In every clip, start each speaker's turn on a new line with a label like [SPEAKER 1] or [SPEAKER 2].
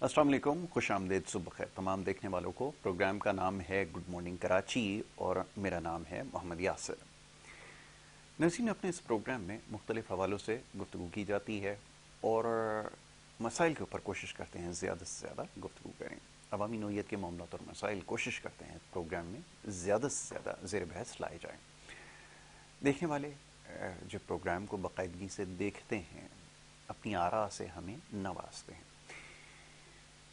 [SPEAKER 1] अस्सलाम वालेकुम, खुश आमदेद, सुबह खैर तमाम देखने वालों को। प्रोग्राम का नाम है गुड मॉर्निंग कराची और मेरा नाम है मोहम्मद यासिर। नज़ीन, अपने इस प्रोग्राम में मुख्तलिफ हवालों से गुफ्तगू की जाती है और मसाइल के ऊपर कोशिश करते हैं ज़्यादा से ज़्यादा गुफ्तगू करें। अवामी नौइयत के मामलात और मसाइल कोशिश करते हैं प्रोग्राम में ज़्यादा से ज़्यादा ज़ेर बहस लाए जाएँ। देखने वाले जो प्रोग्राम को बाकायदगी से देखते हैं अपनी आरा से हमें नवाजते हैं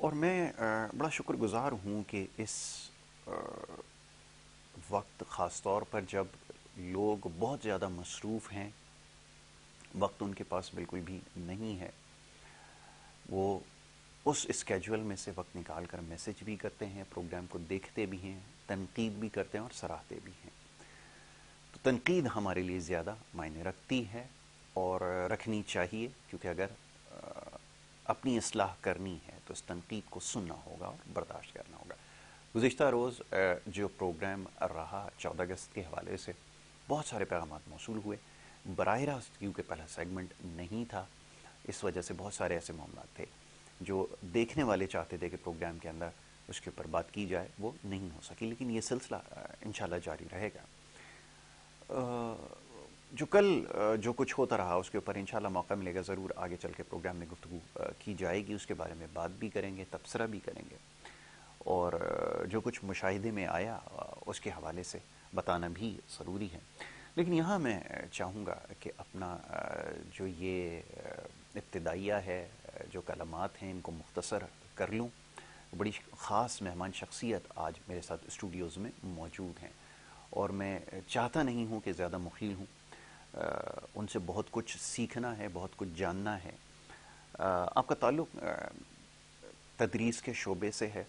[SPEAKER 1] और मैं बड़ा शुक्रगुज़ार हूँ कि इस वक्त ख़ास तौर पर जब लोग बहुत ज़्यादा मसरूफ़ हैं, वक्त उनके पास बिल्कुल भी नहीं है, वो उस स्केजुअल में से वक्त निकाल कर मैसेज भी करते हैं, प्रोग्राम को देखते भी हैं, तनकीद भी करते हैं और सराहते भी हैं। तो तनकीद हमारे लिए ज़्यादा मायने रखती है और रखनी चाहिए, क्योंकि अगर अपनी इस्लाह करनी है तो इस तनकीद को सुनना होगा और बर्दाश्त करना होगा। गुज़िश्ता रोज़ जो प्रोग्राम रहा 14 अगस्त के हवाले से बहुत सारे पैगामात मौसूल हुए। बराह रास्त क्योंकि पहला सेगमेंट नहीं था, इस वजह से बहुत सारे ऐसे मामलात थे जो देखने वाले चाहते थे कि प्रोग्राम के अंदर उसके ऊपर बात की जाए, वो नहीं हो सकी। लेकिन ये सिलसिला इंशाल्लाह जारी रहेगा। जो कल जो कुछ होता रहा उसके ऊपर इंशाल्लाह मौका मिलेगा, ज़रूर आगे चल के प्रोग्राम में गुफ्तगू की जाएगी, उसके बारे में बात भी करेंगे, तबसरा भी करेंगे और जो कुछ मुशाहिदे में आया उसके हवाले से बताना भी ज़रूरी है। लेकिन यहाँ मैं चाहूँगा कि अपना जो ये इब्तिदाइया है, जो कलमात हैं, इनको मुख्तसर कर लूँ। बड़ी ख़ास मेहमान शख्सियत आज मेरे साथ स्टूडियोज़ में मौजूद हैं और मैं चाहता नहीं हूँ कि ज़्यादा मुखिल हूँ, उनसे बहुत कुछ सीखना है, बहुत कुछ जानना है। आपका ताल्लुक़ तदरीस के शोबे से है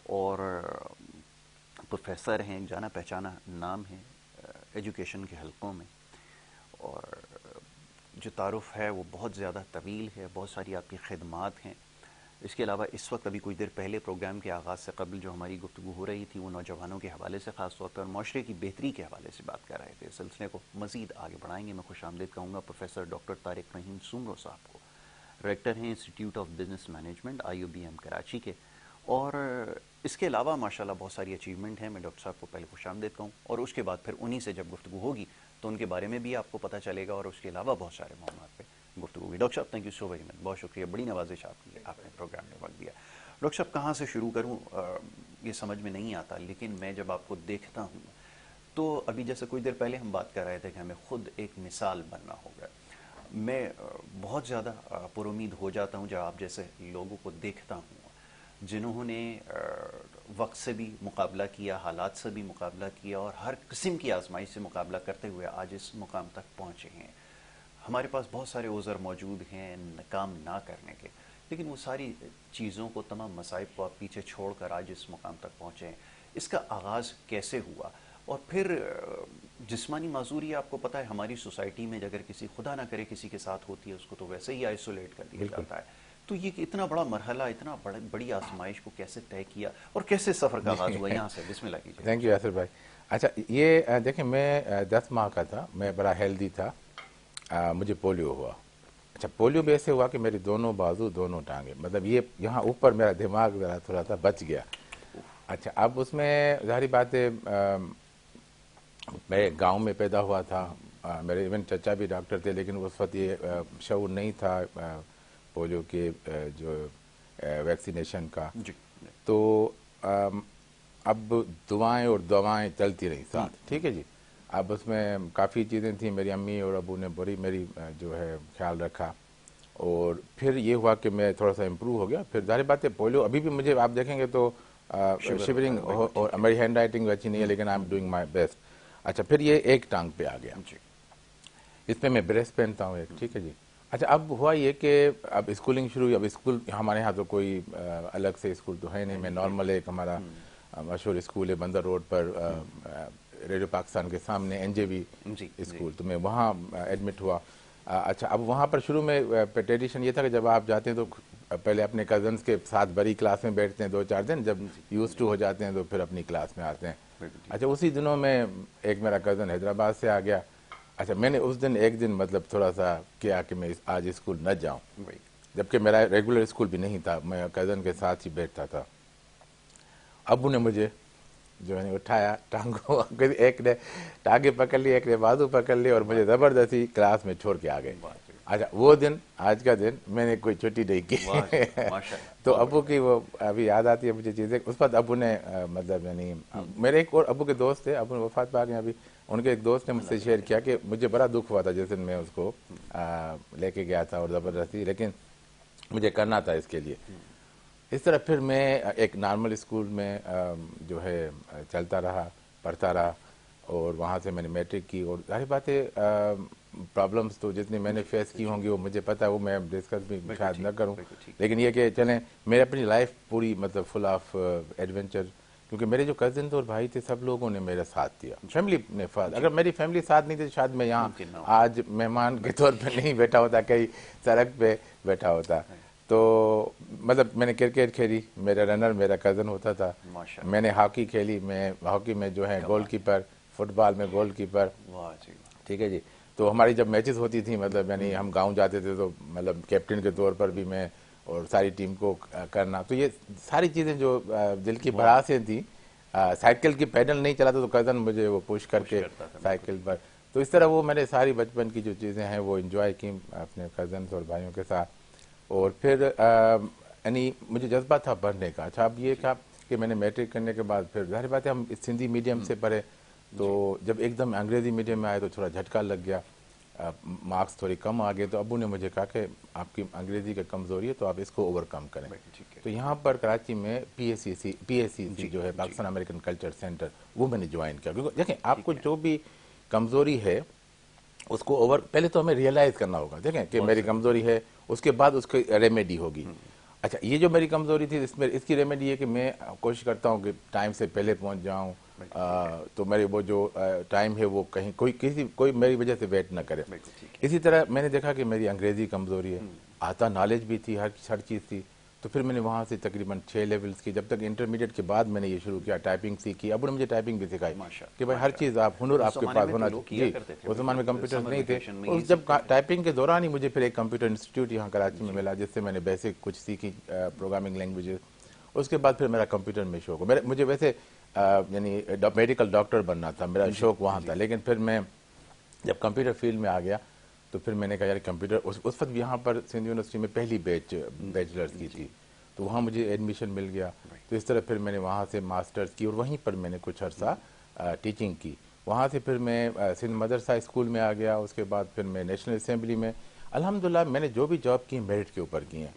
[SPEAKER 1] और प्रोफेसर हैं, जाना पहचाना नाम है एजुकेशन के हलकों में, और जो तारुफ़ है वो बहुत ज़्यादा तवील है, बहुत सारी आपकी खिदमात हैं। इसके अलावा इस वक्त अभी कुछ देर पहले प्रोग्राम के आगाज़ से कबल जो हमारी गुफ्तगू हो रही थी वो नौजवानों के हवाले से ख़ास तौर पर और माशरे की बेहतरी के हवाले से बात कर रहे थे। इस सिलसिले को मज़ीद आगे बढ़ाएंगे। मैं खुश आमदीद कहूँगा प्रोफेसर डॉक्टर तारिक रहीम सुमरो साहब को। डायरेक्टर हैं institute of business management IUBM Karachi के, और इसके अलावा माशाल्लाह बहुत सारी अचीवमेंट हैं। मैं डॉक्टर साहब को पहले खुश आमदीद कहूँ और उसके बाद फिर उन्हीं से जब गुफ्तगू होगी तो उनके बारे में भी आपको पता चलेगा और उसके अलावा बहुत सारे मामलों पर गुफ्तगू होगी। डॉक्टर साहब, thank you so very much, बहुत शुक्रिया, बड़ी नवाजिश आपकी, आपने प्रोग्राम में वक्त दिया। डॉक्टर साहब, कहाँ से शुरू करूँ ये समझ में नहीं आता, लेकिन मैं जब आपको देखता हूँ तो अभी जैसे कुछ देर पहले हम बात कर रहे थे कि हमें ख़ुद एक मिसाल बनना होगा। मैं बहुत ज़्यादा पुरुमीद हो जाता हूँ जब आप जैसे लोगों को देखता हूँ जिन्होंने वक्त से भी मुकाबला किया, हालात से भी मुकाबला किया और हर किस्म की आजमाइश से मुकाबला करते हुए आज इस मुकाम तक पहुँचे हैं। हमारे पास बहुत सारे ओज़र मौजूद हैं काम ना करने के, लेकिन वो सारी चीज़ों को, तमाम मसाइब को आप पीछे छोड़कर आज इस मुकाम तक पहुँचे हैं। इसका आगाज़ कैसे हुआ? और फिर जिस्मानी माजूरी आपको पता है हमारी सोसाइटी में अगर किसी खुदा ना करे किसी के साथ होती है उसको तो वैसे ही आइसोलेट कर दिया जाता है। तो ये इतना बड़ा मरहला, इतना बड़ी आजमाइश को कैसे तय किया और कैसे सफ़र का आगाज़ हुआ? यहाँ से बिस्मिल्लाह कीजिए।
[SPEAKER 2] थैंक यू यासिर भाई। अच्छा, ये देखिए, मैं 10 माह का था, मैं बड़ा हेल्दी था, मुझे पोलियो हुआ। अच्छा, पोलियो भी ऐसे हुआ कि मेरी दोनों बाजू, दोनों टांगे, मतलब ये यहाँ ऊपर मेरा दिमाग ज़रा थोड़ा सा बच गया। अच्छा, अब उसमें ज़ाहिर बात है मैं गांव में पैदा हुआ था, मेरे इवन चचा भी डॉक्टर थे, लेकिन उस वक्त ये शऊर नहीं था पोलियो के जो वैक्सीनेशन का। तो अब दुआएं और दवाएं चलती रही साथ, ठीक है जी। अब उसमें काफ़ी चीज़ें थी, मेरी अम्मी और अबू ने बड़ी मेरी जो है ख्याल रखा और फिर ये हुआ कि मैं थोड़ा सा इम्प्रूव हो गया। फिर जाहिर बात है पोलियो अभी भी मुझे आप देखेंगे तो शिवरिंग और मेरी हैंड राइटिंग अच्छी नहीं है, लेकिन I am doing my best. अच्छा, फिर ये एक टांग पे आ गया, इसमें मैं ब्रेस पहनता हूँ एक, ठीक है जी। अच्छा, अब हुआ ये कि अब स्कूलिंग शुरू हुई। अब स्कूल हमारे यहाँ तो कोई अलग से स्कूल तो है नहीं, मैं नॉर्मल एक हमारा मशहूर स्कूल है बंदर रोड पर रेडियो पाकिस्तान के सामने एनजेबी
[SPEAKER 1] जी
[SPEAKER 2] स्कूल, तो मैं वहाँ एडमिट हुआ। अच्छा, अब वहाँ पर शुरू में ट्रेडिशन ये था कि जब आप जाते हैं तो पहले अपने कजन्स के साथ बड़ी क्लास में बैठते हैं 2-4 दिन, जब यूज टू हो जाते हैं तो फिर अपनी क्लास में आते हैं। अच्छा, उसी दिनों में एक मेरा कज़न हैदराबाद से आ गया। अच्छा, मैंने उस दिन एक दिन मतलब थोड़ा सा किया कि मैं आज स्कूल न जाऊं, जबकि मेरा रेगुलर स्कूल भी नहीं था, मैं कज़न के साथ ही बैठता था। अबू ने मुझे जो है उठाया टांगों, एक ने टांगे पकड़ ली, एक ने बाजू पकड़ ली और मुझे ज़बरदस्ती क्लास में छोड़ के आ गए। अच्छा, वो दिन, आज का दिन मैंने कोई छुट्टी नहीं की। तो अबू की वो अभी याद आती है मुझे चीज़ें। उस वक्त अबू ने मतलब यानी मेरे एक और अबू के दोस्त थे, अबू वफात पा गए अभी, उनके एक दोस्त ने मुझसे शेयर किया कि मुझे बड़ा दुख हुआ था जिस दिन मैं उसको लेके गया था और ज़बरदस्ती, लेकिन मुझे करना था इसके लिए। इस तरह फिर मैं एक नॉर्मल स्कूल में जो है चलता रहा, पढ़ता रहा, और वहाँ से मैंने मैट्रिक की। और सारी बातें प्रॉब्लम्स तो जितनी मैंने फेस की होंगी वो मुझे पता है, वो मैं डिस्कस भी शायद न करूँ, लेकिन ये कि चलें, मेरे अपनी लाइफ पूरी मतलब फुल ऑफ एडवेंचर, क्योंकि मेरे जो कजिन और भाई थे सब लोगों ने मेरा साथ दिया, फैमिली ने साथ। अगर मेरी फैमिली साथ नहीं थी शायद मैं यहाँ आज मेहमान के तौर पर नहीं बैठा होता, कहीं सड़क पे बैठा होता। तो मतलब मैंने क्रिकेट खेली, मेरा रनर मेरा कज़न होता था, मैंने हॉकी खेली, मैं हॉकी में जो है गोलकीपर, फुटबॉल में गोलकीपर, ठीक है जी। तो हमारी जब मैचेस होती थी, मतलब यानी हम गांव जाते थे तो मतलब कैप्टन के तौर पर भी मैं, और सारी टीम को करना, तो ये सारी चीज़ें जो दिल की भड़ासें थी। साइकिल की पैडल नहीं चलाता तो कज़न मुझे वो पुश करके साइकिल पर, तो इस तरह वो मैंने सारी बचपन की जो चीज़ें हैं वो इन्जॉय की अपने कज़न्स और भाइयों के साथ। और फिर यानी मुझे जज्बा था पढ़ने का। अच्छा, अब ये था कि मैंने मैट्रिक करने के बाद फिर जाहिर बात है हम सिंधी मीडियम से पढ़े, तो जब एकदम अंग्रेज़ी मीडियम में आए तो थोड़ा झटका लग गया, मार्क्स थोड़ी कम आ गए। तो अबू ने मुझे कहा कि आपकी अंग्रेज़ी की कमज़ोरी है तो आप इसको ओवरकम करें। तो यहाँ पर कराची में PACC जो है पाकिस्तान अमेरिकन कल्चर सेंटर, वो मैंने ज्वाइन किया। क्योंकि देखें, आपको जो भी कमज़ोरी है उसको पहले तो हमें रियलाइज़ करना होगा, देखें कि मेरी कमज़ोरी है, उसके बाद उसकी रेमेडी होगी। अच्छा, ये जो मेरी कमज़ोरी थी इसमें इसकी रेमेडी है कि मैं कोशिश करता हूँ कि टाइम से पहले पहुँच जाऊँ, तो मेरे वो जो टाइम है वो कहीं कोई मेरी वजह से वेट ना करे। इसी तरह मैंने देखा कि मेरी अंग्रेज़ी कमज़ोरी है, आता नॉलेज भी थी, हर चीज़ थी। तो फिर मैंने वहाँ से तकरीबन 6 लेवल्स की, जब तक इंटरमीडिएट के बाद मैंने ये शुरू किया, टाइपिंग सीखी। अब मुझे टाइपिंग भी सिखाई कि भाई हर चीज़ आप हुनर आपके पास होना चाहिए। जी, उस ज़माने में कंप्यूटर नहीं थे, और जब टाइपिंग के दौरान ही मुझे फिर एक कंप्यूटर इंस्टीट्यूट यहाँ कराची में मिला, जिससे मैंने बेसिक कुछ सीखी प्रोग्रामिंग लैंग्वेजेस। उसके बाद फिर मेरा कंप्यूटर में शौक हो, मुझे वैसे यानी मेडिकल डॉक्टर बनना था, मेरा शौक वहाँ था। लेकिन फिर मैं जब कंप्यूटर फील्ड में आ गया तो फिर मैंने कहा यार कंप्यूटर, उस वक्त यहाँ पर सिंध यूनिवर्सिटी में पहली बैचलर्स की थी, तो वहाँ मुझे एडमिशन मिल गया। तो इस तरह फिर मैंने वहाँ से मास्टर्स की और वहीं पर मैंने कुछ अर्सा टीचिंग की। वहाँ से फिर मैं सिंध मदरसा स्कूल में आ गया। उसके बाद फिर मैं नेशनल असेंबली में, अल्हम्दुलिल्लाह मैंने जो भी जॉब की मेरिट के ऊपर की हैं,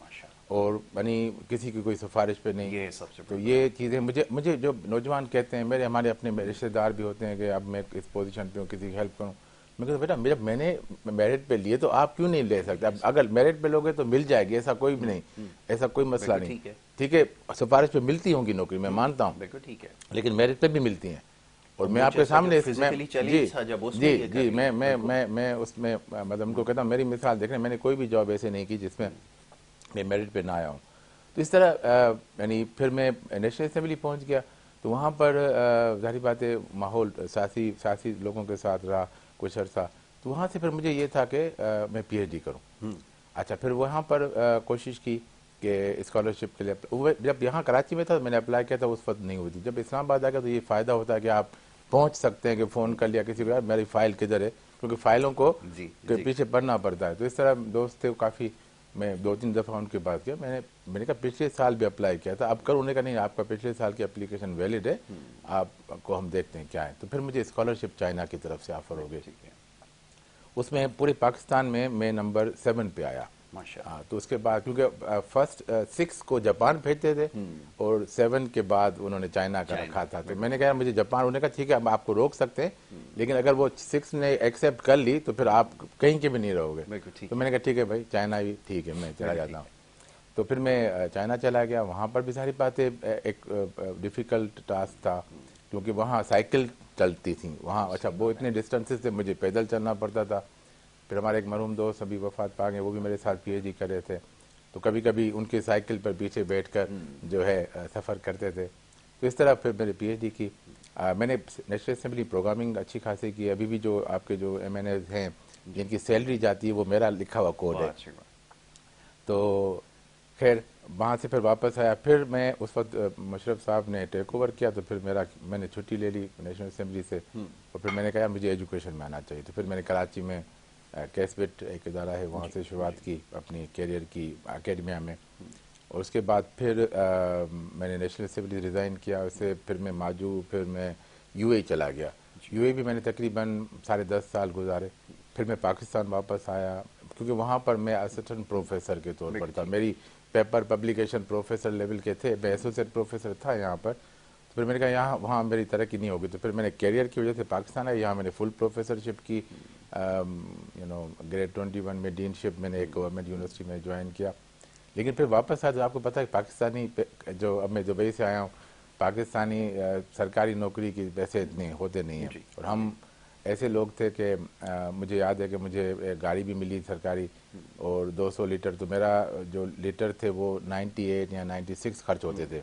[SPEAKER 2] और यानी किसी की कोई सिफारिश पे नहीं।
[SPEAKER 1] ये सबसे
[SPEAKER 2] तो ये चीज़ें मुझे जो नौजवान कहते हैं, हमारे अपने रिश्तेदार भी होते हैं कि अब मैं इस पोजीशन पे हूँ, किसी की हेल्प करूँ। मैं कहता बेटा, जब मैंने मेरिट पे लिए तो आप क्यों नहीं ले सकते? अब अगर मेरिट पे लोगे तो मिल जाएगी, ऐसा कोई भी नहीं, ऐसा कोई मसला नहीं। ठीक है, सिफारिश पे मिलती होंगी नौकरी, मैं मानता हूँ, लेकिन मेरिट पे भी मिलती हैं। और मैं आपके सामने जी मैं उसमें मतलब उनको कहता हूँ, मेरी मिसाल देख रहे हैं, मैंने कोई भी जॉब ऐसे नहीं की जिसमें मैं मेरिट पे ना आया हूँ। तो इस तरह यानी फिर मैं नेशनल असेंबली पहुँच गया, तो वहाँ पर जाहिर बात है माहौल सियासी लोगों के साथ रहा कुछ अर्सा। तो वहाँ से फिर मुझे ये था कि मैं PhD करूँ। अच्छा, फिर वहाँ पर कोशिश की कि स्कॉलरशिप के लिए, जब यहाँ कराची में था मैंने अप्लाई किया था, उस वक्त नहीं हुई थी। जब इस्लामाबाद आ गया तो ये फ़ायदा होता है कि आप पहुँच सकते हैं कि फ़ोन कर लिया किसी को, यार मेरी फ़ाइल किधर है, क्योंकि फ़ाइलों को पीछे पढ़ना पड़ता है। तो इस तरह दोस्त थे काफ़ी, मैं 2-3 दफ़ा उनके पास गया। मैंने कहा पिछले साल भी अप्लाई किया था, अब कर। उन्होंने कहा नहीं, आपका पिछले साल की एप्लीकेशन वैलिड है, आपको हम देखते हैं क्या है। तो फिर मुझे स्कॉलरशिप चाइना की तरफ से ऑफर हो गई। उसमें पूरे पाकिस्तान में मैं नंबर 7 पे आया। तो उसके बाद क्योंकि फर्स्ट 6 को जापान भेजते थे और 7 के बाद उन्होंने चाइना का रखा था। तो मैंने कहा मुझे जापान, उन्होंने कहा ठीक है, हम आपको रोक सकते हैं, लेकिन अगर वो 6 ने एक्सेप्ट कर ली तो फिर आप कहीं के भी नहीं रहोगे। तो मैंने कहा ठीक है भाई, चाइना भी ठीक है, मैं चला जाता हूँ। तो फिर मैं चाइना चला गया। वहाँ पर भी सारी बातें एक डिफ़िकल्ट टास्क था, क्योंकि वहाँ साइकिल चलती थी वहाँ। अच्छा, वो इतने डिस्टेंसेस से मुझे पैदल चलना पड़ता था। फिर हमारे एक मरहूम दोस्त अभी वफात पा गए, वो भी मेरे साथ पीएचडी कर रहे थे, तो कभी कभी उनके साइकिल पर पीछे बैठकर जो है सफ़र करते थे। तो इस तरह फिर मैंने पीएचडी की। मैंने नेशनल असेंबली प्रोग्रामिंग अच्छी खासी की। अभी भी जो आपके जो एमएनएज हैं जिनकी सैलरी जाती है वो मेरा लिखा हुआ कोड है। तो खैर वहाँ से फिर वापस आया। फिर मैं उस वक्त मुशर्रफ साहब ने टेक ओवर किया, तो फिर मैंने छुट्टी ले ली नेशनल असेंबली से। और फिर मैंने कहा मुझे एजुकेशन में आना चाहिए। तो फिर मैंने कराची में कैसबिट एक इदारा है, वहाँ से शुरुआत की अपनी कैरियर की एकेडमिया में। और उसके बाद फिर मैंने नेशनल असेंबली रिज़ाइन किया। उससे फिर मैं माजू, फिर मैं यूएई चला गया। यूएई भी मैंने तकरीबन 10.5 साल गुजारे। फिर मैं पाकिस्तान वापस आया, क्योंकि वहाँ पर मैं असिस्टेंट प्रोफेसर के तौर पर था। मेरी पेपर पब्लिकेशन प्रोफेसर लेवल के थे, मैं एसोसिएट प्रोफेसर था यहाँ पर। तो फिर मैंने कहा यहाँ वहाँ मेरी तरक्की नहीं होगी। तो फिर मैंने कैरियर की वजह से पाकिस्तान आया। यहाँ मैंने फुल प्रोफेसरशिप की, ग्रेड 21 में डीनशिप मैंने एक गवर्नमेंट यूनिवर्सिटी में ज्वाइन किया। लेकिन फिर वापस आया तो आपको पता है पाकिस्तानी जो अब मैं दुबई से आया हूँ, पाकिस्तानी सरकारी नौकरी की पैसे इतने होते नहीं हैं। और हम ऐसे लोग थे कि मुझे याद है कि मुझे गाड़ी भी मिली सरकारी, और 200 लीटर, तो मेरा जो लीटर थे वो 98 या 96 खर्च होते थे।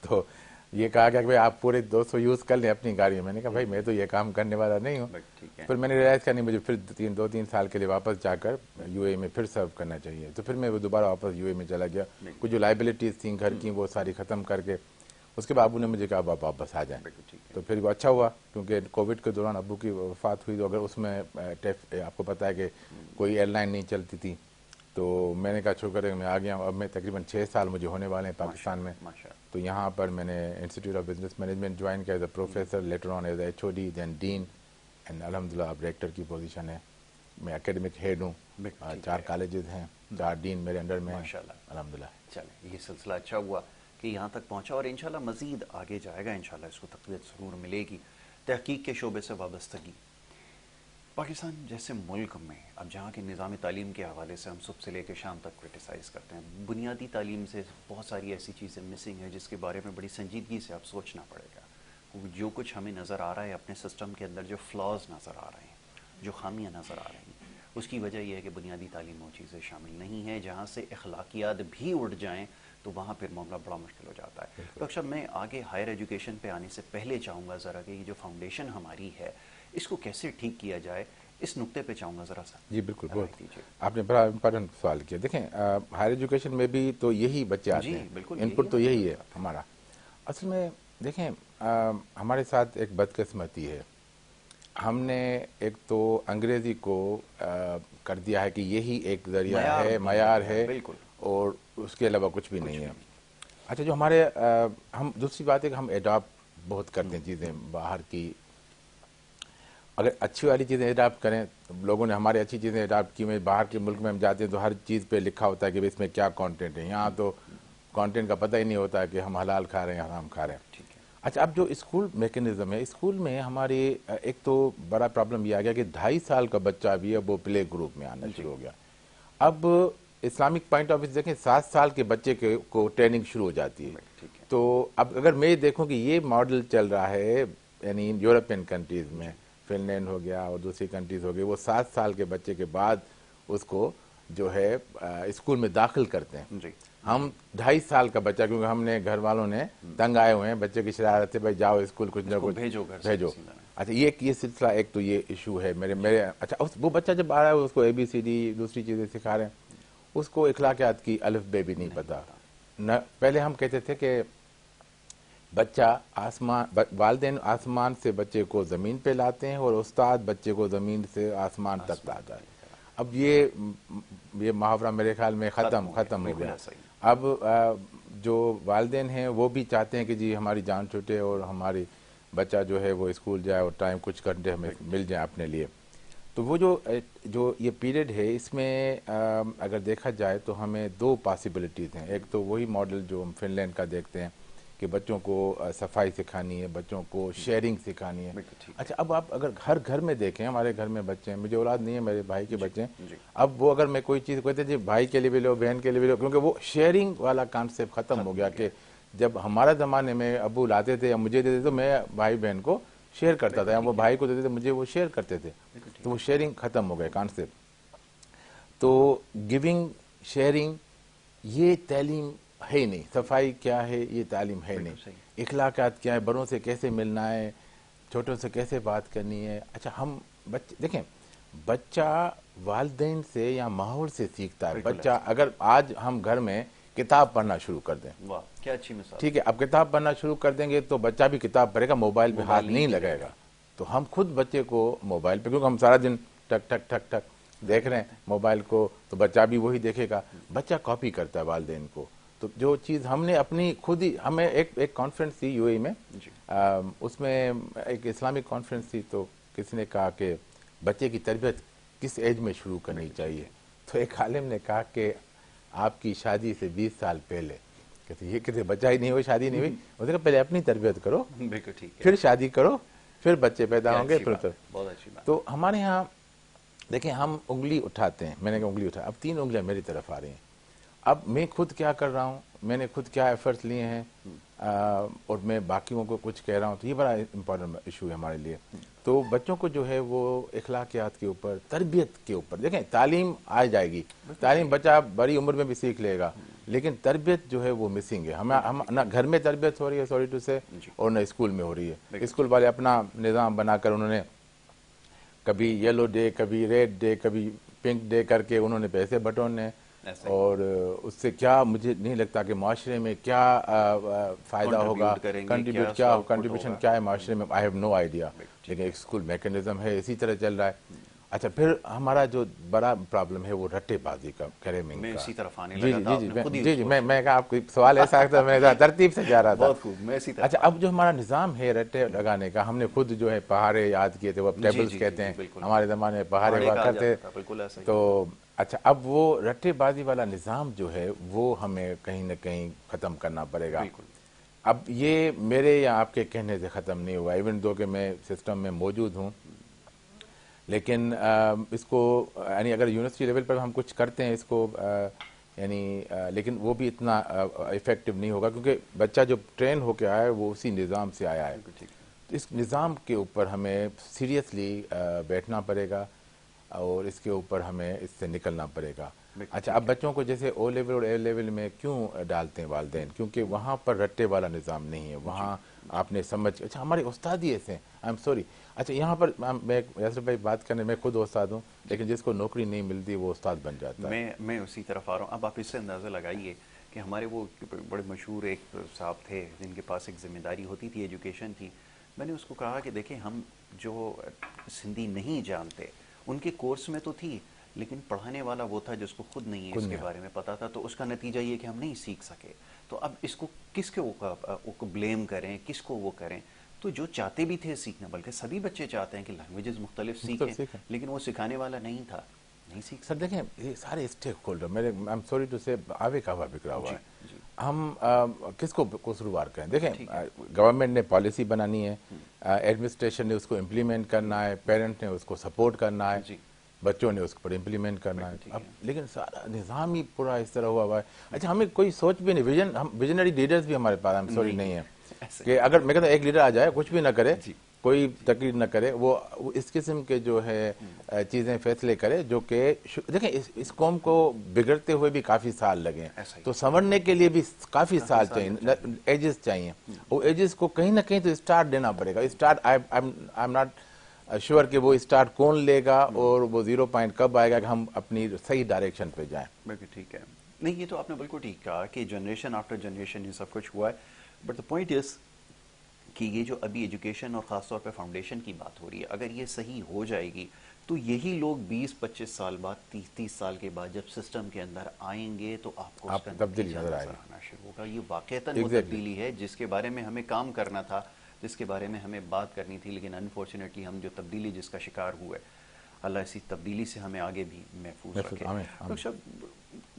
[SPEAKER 2] तो ये कहा गया कि भाई आप पूरे 200 यूज़ कर लें अपनी गाड़ी में। मैंने कहा भाई मैं तो ये काम करने वाला नहीं हूँ। फिर मैंने रियलाइज़ किया नहीं, मुझे फिर 2-3 साल के लिए वापस जाकर यूएई में फिर सर्व करना चाहिए। तो फिर मैं वो दोबारा वापस यूएई में चला गया। कुछ जो लाइबिलिटीज़ थी घर की वो सारी ख़त्म करके उसके बाद अबू ने मुझे कहा आप वापस आ जाएँ। तो फिर वो अच्छा हुआ, क्योंकि कोविड के दौरान अबू की वफात हुई। तो अगर उसमें आपको पता है कि कोई एयरलाइन नहीं चलती थी, तो मैंने कहा शुक्र है मैं आ गया हूँ। अब मैं तकरीबन 6 साल मुझे होने वाले हैं पाकिस्तान में। तो यहाँ पर मैंने institute of business management join किया as a professor, later on as HOD, then dean, and अल्हम्दुलिल्लाह अब डायरेक्टर की पोजीशन है। मैं एकेडमिक हेड हूँ, 4 कॉलेजेस हैं, 4 डीन मेरे अंडर में, अल्हम्दुलिल्लाह।
[SPEAKER 1] चले, ये सिलसिला अच्छा हुआ कि यहाँ तक पहुँचा, और इंशाल्लाह मज़ीद आगे जाएगा। इंशाल्लाह इसको तक़वियत ज़रूर मिलेगी। तहकीक के शोबे से वाबस्तगी पाकिस्तान जैसे मुल्क में, अब जहाँ के निज़ाम तालीम के हवाले से हम सुबह से लेकर शाम तक क्रिटिसाइज़ करते हैं, बुनियादी तालीम से बहुत सारी ऐसी चीज़ें मिसिंग हैं जिसके बारे में बड़ी संजीदगी से अब सोचना पड़ेगा। क्योंकि जो कुछ हमें नज़र आ रहा है अपने सिस्टम के अंदर, जो फ्लॉज नज़र आ रहे हैं, जो खामियाँ नज़र आ रही हैं, उसकी वजह यह है कि बुनियादी तालीम वो चीज़ें शामिल नहीं हैं। जहाँ से अखलाकियात भी उड़ जाएँ तो वहाँ फिर मामला बड़ा मुश्किल हो जाता है। तो अक्सर मैं आगे हायर एजुकेशन पे आने से पहले चाहूँगा ज़रा कि ये जो फाउंडेशन हमारी है इसको कैसे ठीक किया जाए, इस नुक्ते पे चाहूँगा ज़रा सा।
[SPEAKER 2] जी बिल्कुल, बहुत आपने बड़ा इम्पोर्टेंट सवाल किया। देखें हायर एजुकेशन में भी तो यही बच्चे आते हैं, इनपुट तो यही है हमारा। असल में देखें हमारे साथ एक बदकिस्मती है, हमने एक तो अंग्रेज़ी को कर दिया है कि यही एक ज़रिया है, मयार है, और उसके अलावा कुछ भी नहीं है। अच्छा, जो हमारे हम दूसरी बात है कि हम एडॉप्ट बहुत करते हैं चीज़ें बाहर की। अगर अच्छी वाली चीज़ें एडॉप्ट करें, तो लोगों ने हमारी अच्छी चीज़ें एडॉप्ट की। में बाहर के मुल्क में हम जाते हैं तो हर चीज़ पे लिखा होता है कि इसमें क्या कंटेंट है। यहाँ तो कंटेंट का पता ही नहीं होता है कि हम हलाल खा रहे हैं या हराम खा रहे हैं। अच्छा, अब जो स्कूल मैकेनिज्म है, स्कूल में हमारी एक तो बड़ा प्रॉब्लम ये आ गया कि 2.5 साल का बच्चा भी है वो प्ले ग्रुप में आना शुरू हो गया। अब इस्लामिक पॉइंट ऑफ व्यू देखें, 7 साल के बच्चे को ट्रेनिंग शुरू हो जाती है। तो अब अगर मैं देखूं कि ये मॉडल चल रहा है यानी यूरोपियन कंट्रीज़ में, फिनलैंड हो गया और दूसरी कंट्रीज़ हो गई, वो 7 साल के बच्चे के बाद उसको जो है स्कूल में दाखिल करते हैं जी। हम 2.5 साल का बच्चा, क्योंकि हमने घर वालों ने तंग आए हुए हैं बच्चे की शरारत से, भाई जाओ स्कूल कुछ ना कुछ भेजो। अच्छा, ये सिलसिला एक तो ये इशू है मेरे। अच्छा, वो बच्चा जब आ रहा है उसको ABCD दूसरी चीज़ें सिखा रहे हैं, उसको इखलाकियात की अलिफ बे भी नहीं पता न। पहले हम कहते थे कि बच्चा आसमान, वालिदैन आसमान से बच्चे को ज़मीन पे लाते हैं और उस्ताद बच्चे को ज़मीन से आसमान तक लाता है। अब ये मुहावरा मेरे ख्याल में ख़त्म हो गया। अब जो वालिदैन हैं वो भी चाहते हैं कि जी हमारी जान छूटे और हमारी बच्चा जो है वो स्कूल जाए और टाइम कुछ घंटे हमें मिल जाए अपने लिए। तो वो जो ये पीरियड है, इसमें अगर देखा जाए तो हमें 2 पॉसिबिलिटीज़ हैं। एक तो वही मॉडल जो हम फिनलैंड का देखते हैं कि बच्चों को सफाई सिखानी है, बच्चों को शेयरिंग सिखानी है। अच्छा, अब आप अगर हर घर में देखें, हमारे घर में बच्चे हैं, मुझे औलाद नहीं है, मेरे भाई के बच्चे हैं। अब वो अगर मैं कोई चीज़ कहते जी भाई के लिए भी लो, बहन के लिए भी लो, क्योंकि वो शेयरिंग वाला कॉन्सेप्ट ख़त्म हो गया। कि जब हमारा ज़माने में अबू लाते थे या मुझे देते तो मैं भाई बहन को शेयर करता था, या वो भाई को देते थे, मुझे वो शेयर करते थे, तो वो शेयरिंग खत्म हो गया कॉन्सेप्ट। तो गिविंग, शेयरिंग, ये तालीम है ही नहीं। सफाई क्या है, ये तालीम है नहीं। इखलाकात क्या है, बड़ों से कैसे मिलना है, छोटों से कैसे बात करनी है। अच्छा, हम बच्चे देखें, बच्चा वालिदैन से या माहौल से सीखता है। बच्चा अगर आज हम घर में किताब पढ़ना शुरू कर दें,
[SPEAKER 1] वाह क्या अच्छी मिसाल।
[SPEAKER 2] ठीक है, अब किताब पढ़ना शुरू कर देंगे तो बच्चा भी किताब पढ़ेगा, मोबाइल पे हाथ नहीं लगाएगा। तो हम खुद बच्चे को मोबाइल पे, क्योंकि हम सारा दिन टक टक टक टक देख रहे हैं मोबाइल को, तो बच्चा भी वही देखेगा। बच्चा कॉपी करता है वालिदैन को। तो जो चीज़ हमने अपनी खुद ही, हमें एक कॉन्फ्रेंस थी यूएई में, उसमें एक इस्लामिक कॉन्फ्रेंस थी, तो किसी ने कहा कि बच्चे की तरबियत किस एज में शुरू करनी चाहिए। तो एक आलिम ने कहा कि आपकी शादी से 20 साल पहले। कहते ये कहते बच्चा ही नहीं हुई, शादी नहीं हुई। उसने कहा पहले अपनी तरबियत करो, फिर शादी करो, फिर बच्चे पैदा होंगे, फिर तो हमारे यहाँ देखिए, हम उंगली उठाते हैं, मैंने कहा उंगली उठा, अब 3 उंगलियां मेरी तरफ आ रही हैं। अब मैं खुद क्या कर रहा हूँ, मैंने खुद क्या एफर्ट्स लिए हैं, और मैं बाकियों को कुछ कह रहा हूँ, तो ये बड़ा इंपॉर्टेंट इशू है हमारे लिए। तो बच्चों को जो है वो इखलाकियात के ऊपर, तरबियत के ऊपर, देखें तालीम आ जाएगी, तालीम बच्चा बड़ी उम्र में भी सीख लेगा, लेकिन तरबियत जो है वो मिसिंग है। हम ना घर में तरबियत हो रही है, सॉरी टू से, और ना स्कूल में हो रही है। स्कूल वाले अपना निज़ाम बनाकर उन्होंने कभी येलो डे, कभी रेड डे, कभी पिंक डे करके उन्होंने पैसे बटोरने, और उससे क्या, मुझे नहीं लगता कि माशरे में क्या फ़ायदा होगा, कंट्रीब्यूशन क्या है माशरे में, आई हैव नो आइडिया। लेकिन एक स्कूल मैकेनिज्म है, इसी तरह चल रहा है। अच्छा, फिर हमारा जो बड़ा प्रॉब्लम है वो रट्टेबाजी का, क्रेमिंग का।
[SPEAKER 1] इसी तरफ आने
[SPEAKER 2] जी
[SPEAKER 1] लगा
[SPEAKER 2] जी जी जी, मैं कहा आपको सवाल ऐसा था, मैं तरतीब से जा रहा था।
[SPEAKER 1] मैं इसी तरफ।
[SPEAKER 2] अच्छा, अब जो हमारा निज़ाम है रट्टे लगाने का, हमने खुद जो है पहाड़े याद किए थे, वो टेबल्स कहते हैं, हमारे ज़माने में पहाड़े हुआ करते। तो अच्छा, अब वो रट्टेबाजी वाला निज़ाम जो है वो हमें कहीं ना कहीं ख़त्म करना पड़ेगा। अब ये मेरे या आपके कहने से ख़त्म नहीं हुआ, इवन दो कि मैं सिस्टम में मौजूद हूँ, लेकिन इसको यानी अगर यूनिवर्सिटी लेवल पर हम कुछ करते हैं इसको, यानी लेकिन वो भी इतना इफ़ेक्टिव नहीं होगा, क्योंकि बच्चा जो ट्रेन होकर आया है वो उसी निज़ाम से आया है। तो इस निज़ाम के ऊपर हमें सीरियसली बैठना पड़ेगा, और इसके ऊपर हमें इससे निकलना पड़ेगा। अच्छा, अब बच्चों को जैसे ओ लेवल और ए लेवल में क्यों डालते हैं वालिदैन, क्योंकि वहाँ पर रट्टे वाला निज़ाम नहीं है, वहाँ आपने समझ। अच्छा, हमारे उस्ताद ही ऐसे हैं, आई एम सॉरी। अच्छा, यहाँ पर मैं यासर भाई बात करने, मैं खुद उस्ताद हूँ, लेकिन जिसको नौकरी नहीं मिलती वो उस्ताद बन जाता है।
[SPEAKER 1] मैं उसी तरफ आ रहा हूँ। अब आप इससे अंदाज़ा लगाइए कि हमारे वो बड़े मशहूर एक साहब थे जिनके पास एक ज़िम्मेदारी होती थी, एजुकेशन थी। मैंने उसको कहा कि देखें, हम जो सिंधी नहीं जानते, उनके कोर्स में तो थी, लेकिन पढ़ाने वाला वो था जिसको खुद नहीं है इसके बारे में पता था, तो उसका नतीजा ये कि हम नहीं सीख सके। तो अब इसको किसको ब्लेम करें, किसको वो करें? तो जो चाहते भी थे सीखना, बल्कि सभी बच्चे चाहते हैं कि लैंग्वेजेस मुख्तलिफ सीखें, लेकिन वो सिखाने वाला नहीं था, नहीं सीख
[SPEAKER 2] सर। देखें, ये सारे स्टेक होल्डर, मेरे आई एम सॉरी टू से आवे का हवा बिखरा हुआ है। हम किसको कसूरवार करें? देखें, गवर्नमेंट ने पॉलिसी बनानी है, एडमिनिस्ट्रेशन ने उसको इम्प्लीमेंट करना है, पेरेंट ने उसको सपोर्ट करना है, बच्चों ने उसको इम्प्लीमेंट करना है। अब लेकिन सारा निज़ाम ही पूरा इस तरह हुआ है। अच्छा, हमें कोई सोच भी नहीं, विजन, हम विजनरी लीडर्स भी हमारे पास, आई एम सॉरी, नहीं है कि अगर मैं कहता हूँ एक लीडर आ जाए, कुछ भी ना करे, कोई तकरीर न करे, वो इस किस्म के जो है चीज़ें फैसले करे, जो कि देखें इस कौम को बिगड़ते हुए भी काफ़ी साल लगे हैं, तो संवरने के लिए भी काफ़ी साल चाहिए, एजेस चाहिए। वो एजेस को कहीं ना कहीं तो स्टार्ट देना पड़ेगा। Start I am not sure कि वो स्टार्ट कौन लेगा और वो 0 पॉइंट कब आएगा कि हम अपनी सही डायरेक्शन पे जाएं।
[SPEAKER 1] बिल्कुल ठीक है। नहीं, ये तो आपने बिल्कुल ठीक कहा कि जनरेशन आफ्टर जनरेशन ये सब कुछ हुआ है, बट द पॉइंट इज़ कि ये जो अभी एजुकेशन और ख़ासतौर पे फाउंडेशन की बात हो रही है, अगर ये सही हो जाएगी तो यही लोग 20-25 साल बाद, 30 साल के बाद जब सिस्टम के अंदर आएंगे तो आपको उसका
[SPEAKER 2] तब्दीली नजर
[SPEAKER 1] आना शुरू होगा। ये वाकईतन वो तब्दीली है जिसके बारे में हमें काम करना था, जिसके बारे में हमें बात करनी थी, लेकिन अनफॉर्चुनेटली हम जो तब्दीली जिसका शिकार हुए, अल्लाह इसी तब्दीली से हमें आगे भी महफूज रखे। तो